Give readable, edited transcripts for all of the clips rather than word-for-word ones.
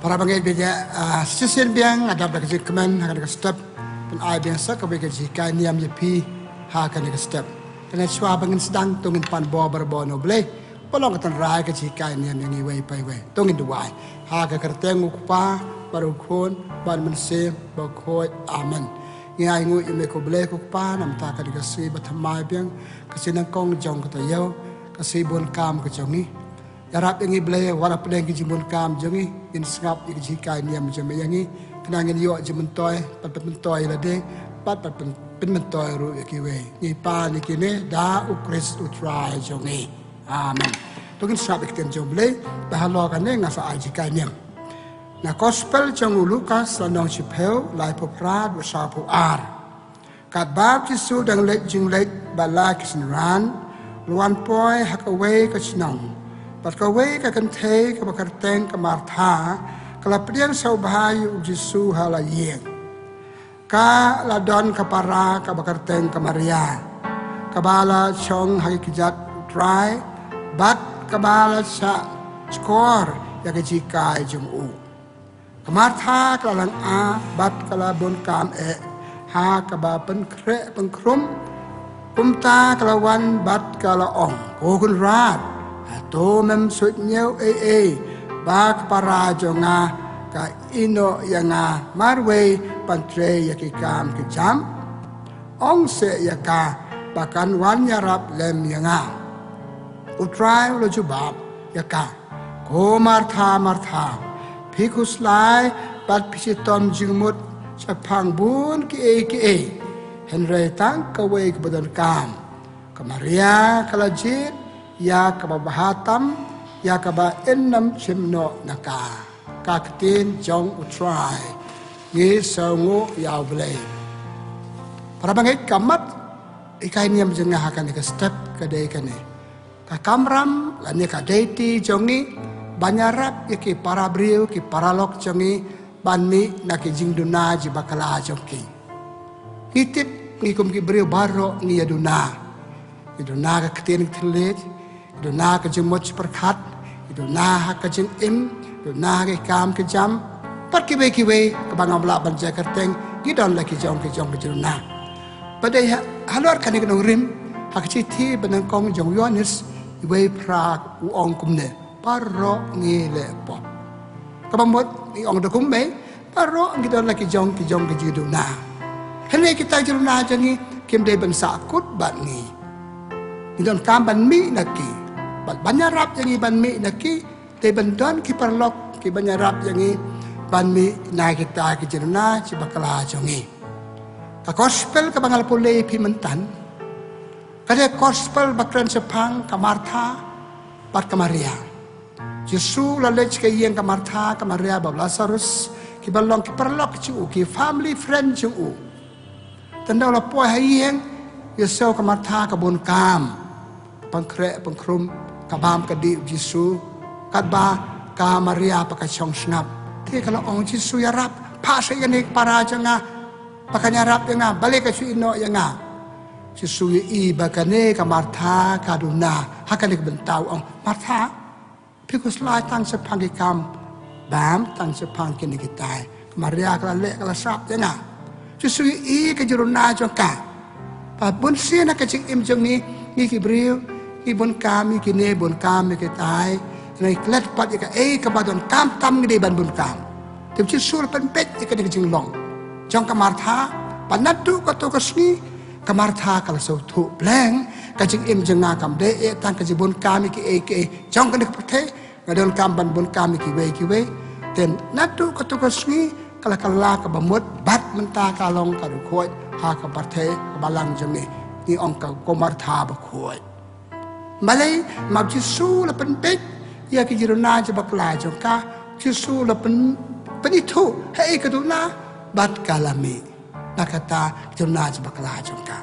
Para bangit beja sisen biang ada bagi kemen akan ke step pen ai biang sak ke bagi jika niam je pi ha akan ke step. Kena swa bangin sedang tungin pan bo berbo no ble. Polong ke tan rai ke jika niam yang iwei pai wei. Tungin duai. Ha ke kerteng ukpa baru khon ban mense ba khoi amen. Ngai ngu ime ko ble ko pa nam ta ka ke si batamai biang ke sinang kong jong ke tayo ke si bon kam ke jongi. Yarap yang iblay wala pedang kijimun kam jangi in sngap ikjika niam jame yangi kenangin yo jementoy pat mentoy lade pat mentoy ru yakiwe ni pa ni kine da ukris utrai jangi amen tungin sngap ikten joble bahalo kan ngasa ajika niam na gospel jangu Lukas lanong chipeu lai poprat wasapu ar kat bab jisu dang lek jing lek bala kisnran luan poi hakaway kachnong Pat kawai ka kantay ka makarteng ka martha kalapdian sa ubahayu Jesu halayeng. Ka ladon ka para ka makarteng ka Maria. Kabala chong hakikijat try bat kabala sa skor yakijikay jumu. Ka martha kalang a bat kalabon kam ha kaba penkre penkrum kumta kalawan bat kalaong kokun rat. Ato mem sut nyau bak para jonga ka ino yanga marwe pantre yakikam kejam ong se yaka bakan wan yarap lem yanga utrai lo jubab yaka ko martha pikus lai bat pisitom jingmut sapang bun ki henre tang kawe kebadan kam kamaria kalajit ya kababahatam ya kaba enam chimno naka kaktin jong utrai ye sangu yau blay para bangai kamat ikai niam jengah akan ke step ke dei kane ka kamram lani ka deiti jongi banyarap iki para briu ki paralok jongi banmi naki jingduna ji bakala jongi hitip ngikum ki briu baro ni yaduna iduna ka ketin telit iduna ka jemot perkat iduna ka jeng im iduna ka kam ke jam pat kiwe ke bangam la ban jakarteng gidon laki jong ke iduna padai halor kan ke rim hak citi benang kong jong yonis iwe prak u ong kumne paro ngile pop kabamot i ong do kumbe paro gidon laki jong ke iduna hele kita iduna jangi kim de ban sakut bat ni gidon kam ban mi naki banyarap yang iban mi naki te bandon ki perlok ki banyarap yang iban mi na kita ki jirna ci bakala jongi ka gospel ka bangal pulay pimentan kada gospel bakran sepang ka Martha pat ka Maria Jesu lalej ka iyang ka Martha ka Maria ba Lazarus ki balong ki perlok ci ki family friend ci tanda la po hayeng Yesu ka Martha ka bon kam pangkre pangkrum kabam kadi Jesu kadba ka Maria pakachong snap te kalau ong Jesu yarap pa sa yanik para janga pakanyarap nga balik ka ino nga Jesu i bakane ka Martha kaduna hakalik bentaw ong Martha pikus lai tang sa pangikam bam tang sa pangkin kita Maria kala le kala sap nga Jesu i ka juruna jangka pa bunsi na ka jing im jang ni kibriu ibon kami kini bon kami kitai nai klet pat ika kabadon kam tam ngide ban bon kam tim ci sur pen pet ika de jinglong jong ka Martha panatu ko to kasni ka Martha kala so thu bleng ka jing im jenga kam de tang ka jibon kami ki jong ka de pate ngadon kam ban bon kami ki we ten natu ko to kasni kala ka bamut bat menta kalong ka du khoi ha ka pate balang jeng ni ong ka ko Martha ba khoi Malay mag Jesu la penpek ya ki jiruna je bakla jongka Jesu la penitu hei kaduna bat kalami nakata jiruna je bakla jongka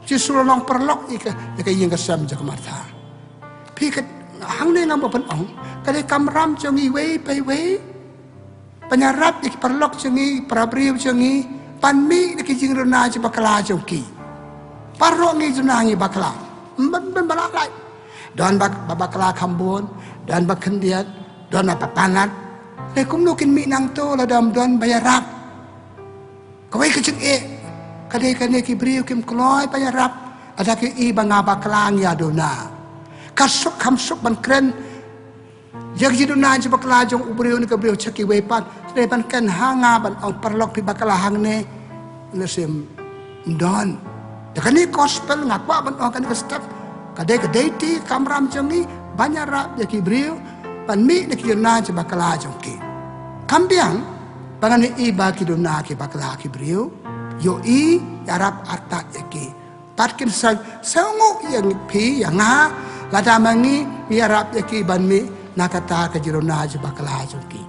Jesu la long perlok ika yang kasam je Martha pi ka hangne ngam open ong kale kamram jongi we pai we panyarap ik perlok jongi prabriu jongi panmi ki jiruna je bakla jongki parro ngi jiruna ngi bakla ben balak don bakla kambon don bakendiat don apa panat เลยคุ้มนูกินมีนางโตระดมดอนบายรับก็ไว้ก็จึงคดีกันเนี่ยกิบริวกิมกลอยบายรับada ke i banga baklang ya dona kasuk kamsuk ban kren jag jiduna je bakla jong ubriu ni kabriu chaki wepan ban kan hanga ban ong perlok pi bakala hang ne lesim don dakani gospel ngakwa ban ong kan step kadai ti kamram jong ni banyara ya kibriu ban mi ni jiduna je bakala jong ki kambiang bangani i ba kiduna ki bakala kibriu yo i yarap arta ya ki Patkin sangu yang pi yang lada mangi biarap yaki banmi nakata kajirona jubakala juki.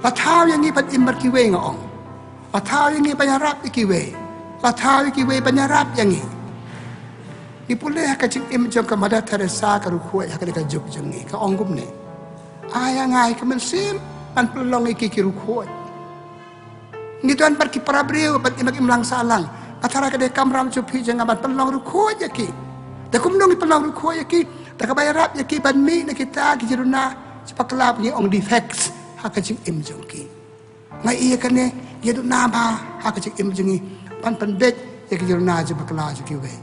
Latau yang ni pat imbar kiwe ngong. Latau yang ni banyarap kiwe. Latau kiwe banyarap yang ni. Ipuleh kajing im jong kamada Teresa karukuai hakade kajuk jong ni ka onggum ni. Ayang ay kamensim an pelong iki kirukuai. Ngituan pat ki parabriu pat imak imlang salang. Atara kadai kamram cupi jangan ban pelong ruko yaki. Dah kumnong i pelong ruko yaki. Dah kabayarap yaki ban mi na kita kijiruna sepaklap ni ong defects hakajing im jongki. Ngai iya kane dia tu nama hakajing im jongi ban pendek yaki kijiruna sepakla juki we.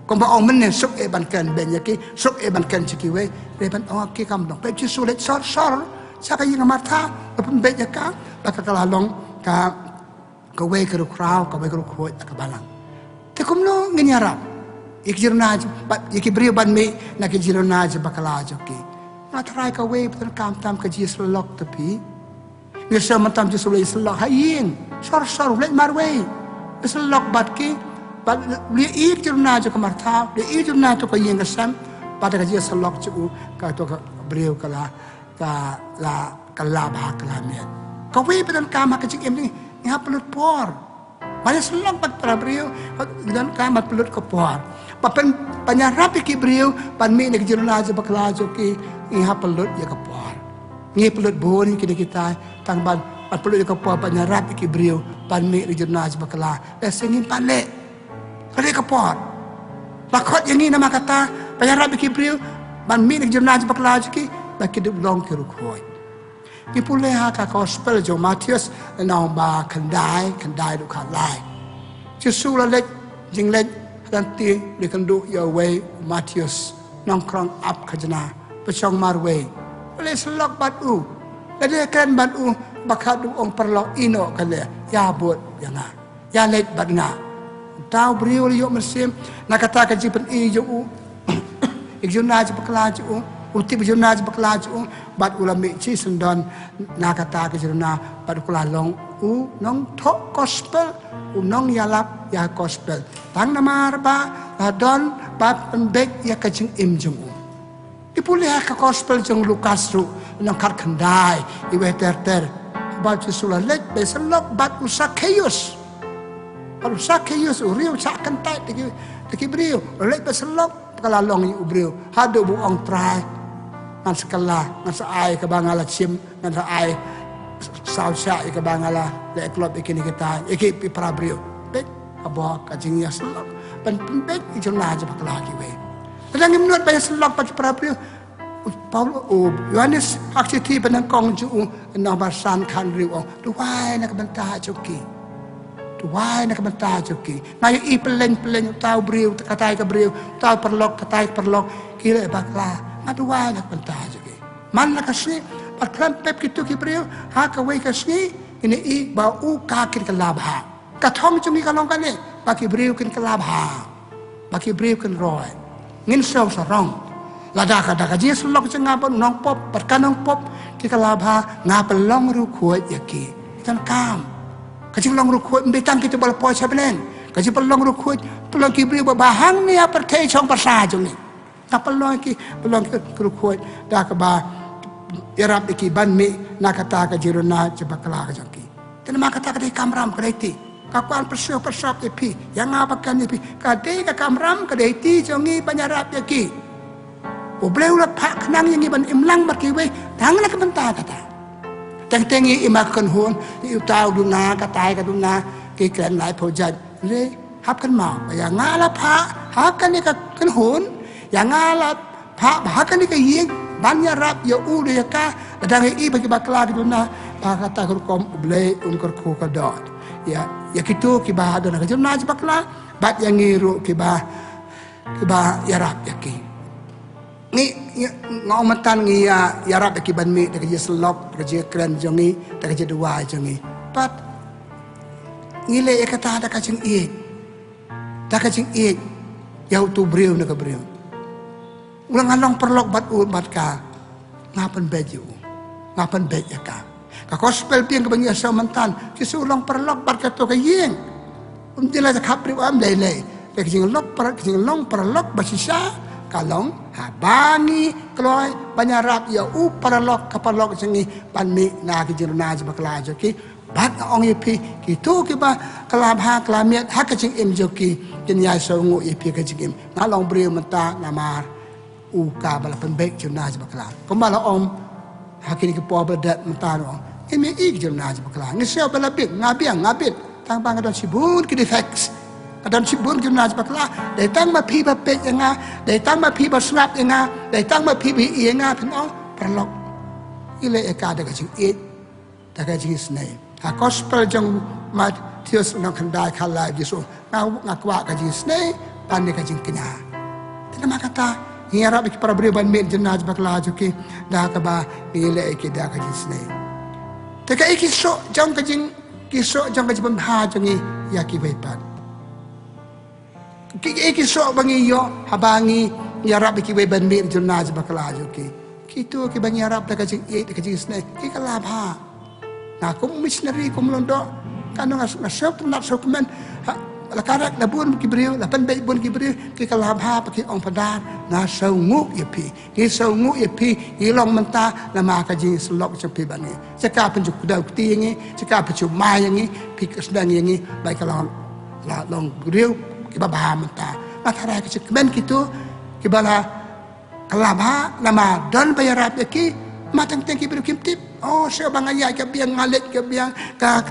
Komba ong men sok ban kan ben yaki sok ban kan juki we. Ban ong ki kamdong. Pe jisu let sor siapa yang marta ban ben yaka bakal long ka kawai keru krau kawai keru kuat akabalang. Tekumno ngenyarap. Ikjirna ikibrio ban me nak ikjirna je bakala joki. Natrai kawai betul kam tam kaji selok tepi. Ngesa matam je sulai selok hayin. Sor lek marway. Selok batki bat li ikjirna je kamarta li ikjirna to kayin ngesam pada kaji selok ju ka to brio kala ka la kala ba kala me. Kawai betul kam kaji em ni Nga pelut por. Banyak selang pat parabriu dan kamat pelut ke por. Papen panyarap ki briu pan mi nek jiruna je bakla joki nga pelut ya ke por. Ngi pelut boni kini kita tang ban pat pelut ke por panyarap ki briu pan mi nek jiruna je bakla. Sengin pale. Kali ke por. Bakot yang ni nama kata panyarap ki briu pan mi nek jiruna je bakla joki baki de long ki rukoi. Ipuleh haka gospel jo Matius nau ba kandai du kalai. Jesu la lek jing lek dan ti di kandu ya way Matius nong krong up kajana pechong marway. Oleh selok batu. Lade kan batu bakat du ong perlo ino kale ya bot yanga. Ya lek badna. Tau beriu yo mesim nakata kajipan i jo u. Ikjuna je bakla jo Uti berjuna bakla ju bat ulami ci sendon nakata ke juna bat kula long nong tok gospel nong yalap ya gospel tang namar ba don bat pembek ya kajing im jung dipulih ka gospel jung Lukas ru nong kat kandai iwe ter bat sula lek beselok bat Sakheus uriu sak kantai tiki beriu lek beselok kala long i ubriu hadu bu ong trai ngan sekala ngan saai ke bangala sim ngan saai sausa ke bangala le klub ikini kita iki parabrio bet abo kajing ya selok ben bet ijona aja bakla ki we kadang imnut banyak selok pat parabrio Paul Yohanes aksiti benang kong ju na basan kan riu tu wai nak benta joki tu wai nak benta joki ngai i peleng tau briu katai ke briu tau perlok katai perlok kira bakla Aduh nak pentah juga. Mana kasih patram pep gitu kibriu ha kawai kasih ini i bau kakir kelabha. Kathong cungi kalong kane baki briu kin kelabha. Baki briu kin roy. Ngin saw sarong. Lada kaji selok cengapon nong pop perkanong pop ki kelabha ngapelong ru kuat yaki. Ikan kam. Kaji long ru kuat mbetang kita bal poy sabenen. Kaji pelong ru kuat pelong kibriu bahang ni apertei chong pasha jungi. Tapalong ki pelong kerukut dah keba irap iki ban mi nakata ka jiruna jebakala ka jangki. Tenama kata ka kamram ka ti. Kakuan persiap tepi yang apakan tepi. Ka kamram ka ti jongi banyarap yaki. Ubleu la pak nang yang iban imlang markiwe tang na kabanta kata. Teng-tengi imakan hon iutau duna katai ka duna ki kren lai project. Le hap kan mau yang ngala pa hakan ni ka kan hon yang ngalat pak bahkan ni kayeng banyak rap ya ulu ya ka dan i bagi bakla gitu na kata kom blay kor kodot ya gitu kiba ada nak jurnaj bakla bat yang ngiru kiba ya rap ya ki ni ngau matan ngi ya rap ya ki ban mi da je selop da je kren jongi da je dua jongi pat ngile kata ada kacing i ya tu breu na ka breu ulang along perlok bat bat ka ngapan baju ngapan beja ka gospel piang ka bangi asa mantan kisu ulang perlok bat ka to ka yeng jela ka khapri am lele ka jing long perlok basisa kalong habangi kloy banyarap ya perlok ka perlok jengi panmi na ki jirna bakla joki bat ong ipi ki tu ki ba kalab ha klamiat ha ka jing im joki kin ya so ngu ipi ka jing im ngalong breu mata namar uka bala penbek jurnaj bakla kumbala om hakini ke po bedat mentaro imi ik jurnaj bakla ngisel bala bik ngabit tang bang adon sibun ki defects adon sibun jurnaj bakla dai tang ma pi ba pek nga dai tang ma pi ba snap nga dai tang ma pi bi nga pin ong perlok ile eka daga jing it daga jing snai ha gospel jong mat tios nang khandai khalai jisu ngakwa ka jing snai pan ka jing kina tinama kata Hirap para beriban mil jenaz bakla joki dah kaba nilai kita dah kaji senai. Teka ikisok jang kajing kisok jang kaji pemha jangi yaki baipan. Ikisok bangi yo habangi hirap iki beriban mil jenaz bakla joki. Kitu ki bangi hirap dah kaji senai. Kikalah ha. Nah, kum missionary kum londo kanu ngasok nak sokumen. Lakarak na bun kibriu la pan bay bun kibriu ki kalab ha pa ki ong padar na sau ngu yepi ki sau ngu yepi ilong menta la ma ka jing slok chepi bani caka penjuk dau ti ngi caka penju mai ngi pi kesdang ngi bai kalong la long griu ki ba ba menta na thara ki men kitu ki bala kalab ha la ma don bayarat ki matang teng kibriu kim tip oh se bangaya ka biang ngalet ka biang ka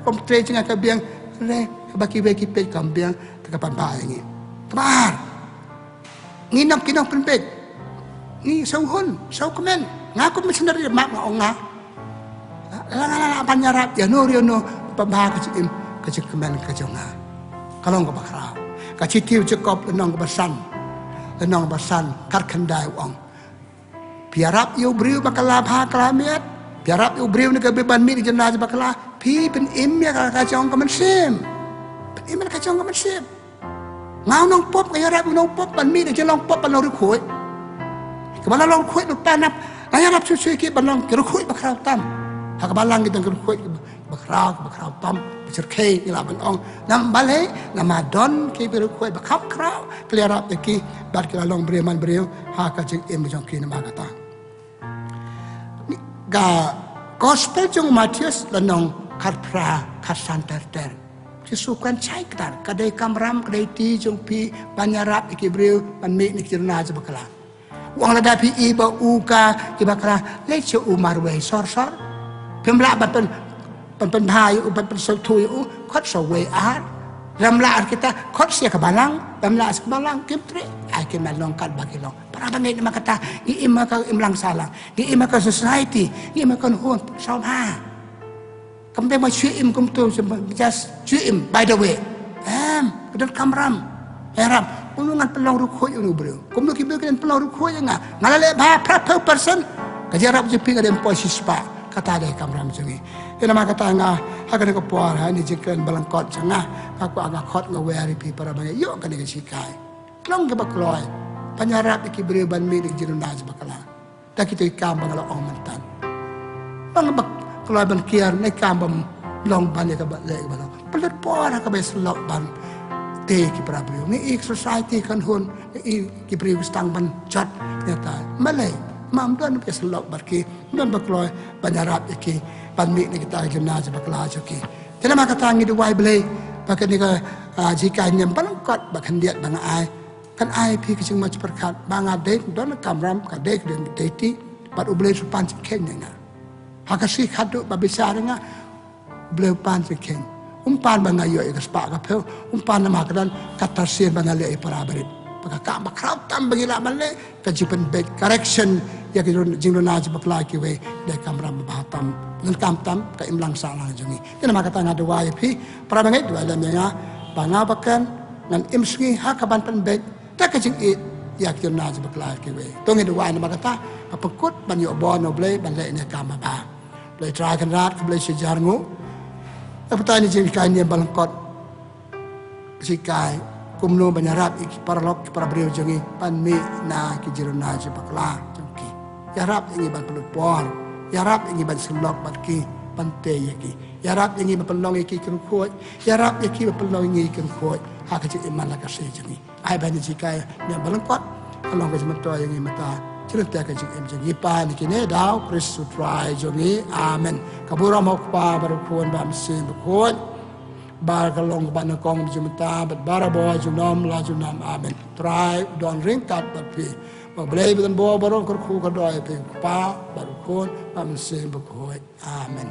komtre jinga ka biang le baki pet kambiang tekapan bae ngi kemar nginap kinong penpet ni sauhun sau kemen ngaku missionary mak nga la panyarap ya no pambah ke kemen ke jonga kalong ko bakra ka citiu cekop lenong ke basan kar khandai wong piarap yu briu bakala bha klamiat piarap yu briu ni ke beban mi jenaz bakala pi pen im ya ka jong kemen sim iman kacang kaman sip ngau nong pop kaya rap nong pop ban mi de long pop ban long rukhoi kebala long khoi lupa nap kaya rap susu ki ban long rukhoi bakrau tam ha kebalang kita rukhoi bakrau tam cerkei ila ban ong nam bale nama don ki rukhoi bakap krau clear up ki bar ki long breman breu ha kacang im jong ki nama kata ga gospel jong Matius lanong karpra kasanter Kisukan cai kadar kadai kamram kadai ti jong pi banyarap ikibriu panmi ni kirna je bakala wang lada pi i ba uka ki bakala leche umar we sor pemla bat pen bhai u pen so tu u khot so we ar ramla kita khot sia ka balang ramla ka balang kimtre ai ke malong kat bakilong para bangai ni makata i imaka imlang salang i imaka society i imaka hon sau ha Kampai ma cuim kum tu just cuim by the way. Kedan kamram. Heram. Ulungan pelong rukhoi unu bro. Kum lu kibe kedan pelong rukhoi nga. Ngalale ba proper person. Kajarap jepi kedan posispa. Kata dai kamram jungi. Ina ma kata nga hakan ko por ha ni jikan balangkot janga. Aku agak khot nga weri pi para banyak yo kan ni sikai. Long ke bakloi. Panyarap ikibre ban mi ni jirunaz bakala. Ta kita ikam bangala ong mantan. Bang bak kalau ban kiar ne kambam long ban ka le ba pelet pora ka bes lok ban te ki prabrio ni ik society kan hun i ki priu stang ban chat ya ta malai mam dan bes lok bar ki dan bakloi banarap ki ban mi ni kita jena je bakla ki tena ma kata ngi duai ble pakai ni ka jika nyam ban kot bakan diat bang ai kan ai pi ki jing ma perkat bang ade don kamram ka de de ti pat uble supan kenya Hakasi khadu babisar nga bleu pan seken umpan bangayo ikas pa kapel umpan nama kadan katarsin banale para berit pagka makrab tam bagila male kajipan bed correction ya ki jingrona je bakla ki we de kamra bahatam ngan kamtam ka imlang salang jungi kena maka tanga dua ya pi para bangai dua lam ya banga bakan ngan imsngi hakaban pen bet ta ka jing it ya ki na je bakla ki we tongi dua na maka ta apakut ban yo bono ble ban le ne kama ba ble try kan rat ble sejar ngu apa tani je kai ni balangkot sikai kumno banyarap iki paralok para beliau jungi pan mi na ki jirona je bakla jungki yarap ingi ban pelut por yarap ingi ban selok bat ki pante yaki yarap ingi ban pelong iki kun khoi yarap iki ban pelong ingi kun khoi ha ka ji iman la ka se jungi ai ban ji kai ne balangkot along ka jmato ingi mata cerita ka ji em jungi pa ni ki ne daw Kristu try jungi amen kabura mo pa baru pun bam sim khoi bar kalong ban kong jumta bat barabo junam la junam amen try don ring kat bat pi ba blai ban bo baron kur khu ka doi pe pa bar kon am se ba khoi amen